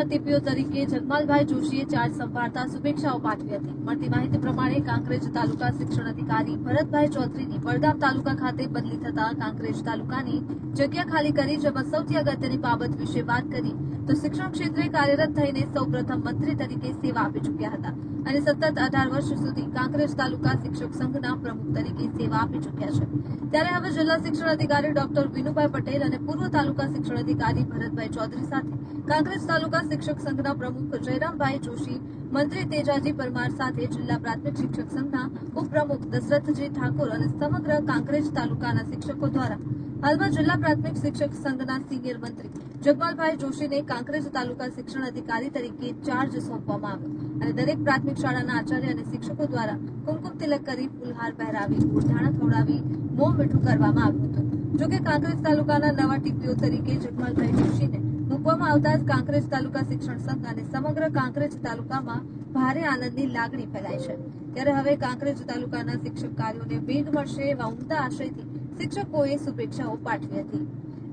નવા ટીપીઓ તરીકે જગમાલભાઈ જોશીએ ચાર્જ સંભાળતા શુભેચ્છાઓ પાઠવી હતી। મળતી માહિતી પ્રમાણે કાંકરેજ તાલુકા શિક્ષણ અધિકારી ભરતભાઈ ચૌધરીની વડગામ તાલુકા ખાતે બદલી થતા કાંકરેજ તાલુકાની જગ્યા ખાલી કરી, જેમાં સૌથી અગત્યની બાબત વિશે વાત કરી તો શિક્ષણ ક્ષેત્રે કાર્યરત થઈને સૌપ્રથમ મંત્રી તરીકે સેવા આપી ચૂક્યા હતા અને સતત 18 વર્ષ સુધી કાંકરેજ તાલુકા શિક્ષક સંઘના પ્રમુખ તરીકે સેવા આપી ચૂક્યા છે। ત્યારે હવે જિલ્લા શિક્ષણ અધિકારી ડોક્ટર વિનુભાઈ પટેલ અને પૂર્વ તાલુકા શિક્ષણ અધિકારી ભરતભાઈ ચૌધરી સાથે કાંકરેજ તાલુકા શિક્ષક સંઘના પ્રમુખ જયરામભાઈ જોશી, મંત્રી તેજાજી પરમાર સાથે જિલ્લા પ્રાથમિક શિક્ષક સંઘના ઉપપ્રમુખ દશરથજી ઠાકોર અને સમગ્ર કાંકરેજ તાલુકાના શિક્ષકો દ્વારા હાલમાં જિલ્લા પ્રાથમિક શિક્ષક સંઘના સિનિયર મંત્રી જગમાલભાઈ જોશીને કાંકરેજ તાલુકા શિક્ષણ અધિકારી તરીકે ચાર્જ સોંપવામાં આવ્યો અને દરેક પ્રાથમિક શાળાના આચાર્ય અને શિક્ષકો દ્વારા કુમકુમ તિલક કરી, ફૂલહાર પહેરાવી, ગોળધાણા ખવડાવી મોં મીઠું કરવામાં આવ્યું હતું। જોકે કાંકરેજ તાલુકાના નવા ટીપીઓ તરીકે જગમાલભાઈ જોશીને મૂકવામાં આવતા જ કાંકરેજ તાલુકા શિક્ષણ સંઘ અને સમગ્ર કાંકરેજ તાલુકામાં ભારે આનંદની લાગણી ફેલાઈ છે। ત્યારે હવે કાંકરેજ તાલુકાના શિક્ષક કાર્યોને વેગ મળશે એવા ઉમદા આશયથી શિક્ષકોએ શુભેચ્છાઓ પાઠવી હતી।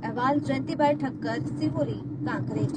અહેવાલ જયંતિભાઈ ઠક્કર, સિહોરી, કાંકરેજ।